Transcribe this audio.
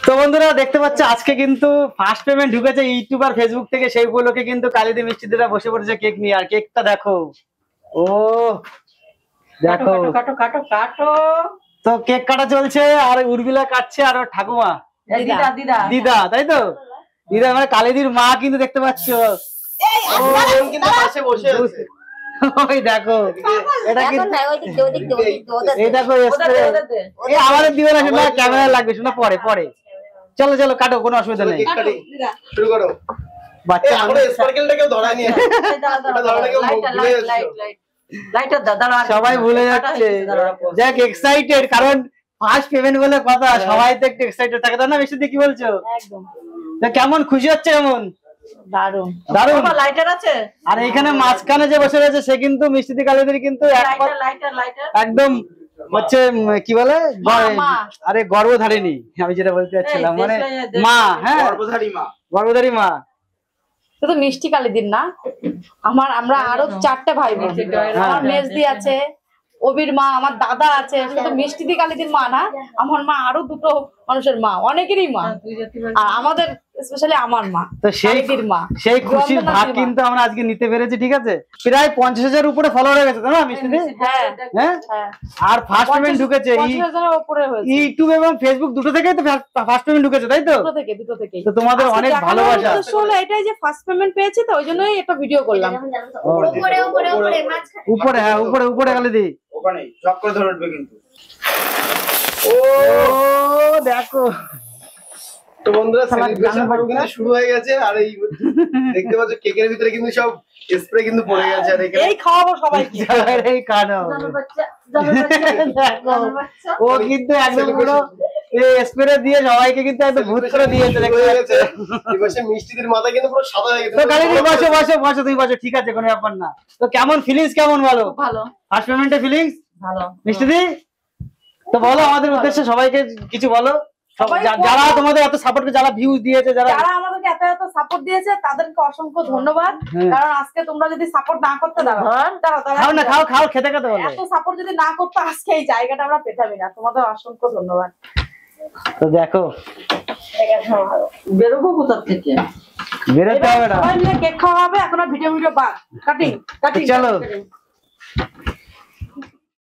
তো বন্ধুরা দেখতে পাচ্ছ আজকে কিন্তু ফার্স্ট পেমেন্ট ঢুকেছে ইউটিউব আর ফেসবুক থেকে, সেই উপলক্ষে কিন্তু কালিদি মিষ্টি দিদা বসে পড়েছে কেক নিয়ে। আর কেকটা দেখো, ও দেখো কাটো কাটো কাটো। তো কেক কাটা চলছে আর উর্মিলা কাটছে আর ওর ঠাকুমা দিদা দিদা দিদা, তাই তো দিদা মানে কালিদির মা কিন্তু দেখতে পাচ্ছ ওই দেখো, এটা কিন্তু এই দেখো আমাদের দিবে না, শোনা ক্যামেরা লাগবে, শোনা পরে পরে। চলো চলো কাটো, কোনো অসুবিধা নেই, শুরু করো। বাচ্চা স্পার্কেলটা কেউ ধরায়নি, সবাই ভুলে যাচ্ছে। যাক এক্সাইটেড, কারণ ফার্স্ট পেমেন্ট বলে কথা, সবাই তো একটু এক্সাইটেড থাকে, তাই না? মিষ্টি কি বলছো? একদম। কেমন খুশি হচ্ছে? কেমন দারুণ দারুণ। লাইটার আছে, আর এখানে মাঝখানে যে বসে রয়েছে সে কিন্তু মিষ্টি কালিদির কিন্তু একদম হচ্ছে কি বলে, আরে গর্ভধারিণী, আমি যেটা বলতে চাচ্ছিলাম মানে মা। হ্যাঁ, গর্ভধারী মা। শুধু মিষ্টি কালিদির না, আমরা আরো 4টে ভাই বোন। আমার মেজদি আছে, অবির মা, আমার দাদা আছে। শুধু মিষ্টি দি কালিদির মা না, আমার মা আরো 2টো মানুষের মা, অনেকেরই মা। আর আমাদের স্পেশালি আমার মা, তো সেই খুশির ভাগ কিন্তু আমরা আজকে নিতে পেরেছি। ঠিক আছে, প্রায় 50,000 উপরে ফলোয়ার হয়ে গেছে, তাই না মিষ্টি দি? হ্যাঁ হ্যাঁ। আর ফার্স্ট পেমেন্ট ঢুকেছে ইউটিউব এবং ফেসবুক দুটো থেকেই তো ফার্স্ট পেমেন্ট ঢুকেছে, তাই তো? দুটো থেকে। তো তোমাদের অনেক ভালোবাসা। শোনো, এটাই যে ফার্স্ট পেমেন্ট পেয়েছি, তো ওই জন্যই একটা ভিডিও করলাম। উপরে, হ্যাঁ উপরে উপরে কালিদি, ওখানে চক করে ধরে উঠবে কিন্তু। ও দেখো, তো বন্ধুরা সেলিব্রেশন কিন্তু শুরু হয়ে গেছে। আর এই দেখতে পাচ্ছ কেকের ভিতরে কিন্তু সব স্প্রে কিন্তু পড়ে গেছে। আর এখানে এই খাওয়াবো সবাইকে, এই কানো দেখো, ও কিন্তু একদম পুরো এই স্প্রে দিয়ে সবাইকে কিন্তু একদম ভূত করে দিয়েছে। দেখতে পাচ্ছ এবারে মিষ্টিদের মাথা কিন্তু পুরো সাদা হয়ে গেছে। তো কালিদি বসো বসো বসো, তুমি বসো, ঠিক আছে, কোনো ব্যাপার না। তো কেমন ফিলিংস, কেমন বলো? ভালো। ফার্স্ট পেমেন্টে ফিলিংস ভালো। মিষ্টি দি তো বলো আমাদের উদ্দেশ্যে সবাইকে কিছু বলো। যারা তোমাদের এত সাপোর্ট, যারা ভিউজ দিয়েছে, যারা আমাদেরকে এত এত সাপোর্ট দিয়েছে, তাদেরকে অসংখ্য ধন্যবাদ। কারণ আজকে তোমরা যদি সাপোর্ট না করতে খাও না, খাও খাও, খেতে খেতে বলো। এত সাপোর্ট যদি না করতে আজকে এই জায়গাটা আমরা পেতামই না। তোমাদের অসংখ্য ধন্যবাদ। তো দেখো বেরোবো কোথা থেকে, বেরোতে হবে না, সবাই মিলে কেক খাওয়া হবে। এখন ভিডিও বাদ, কাটিং চলো।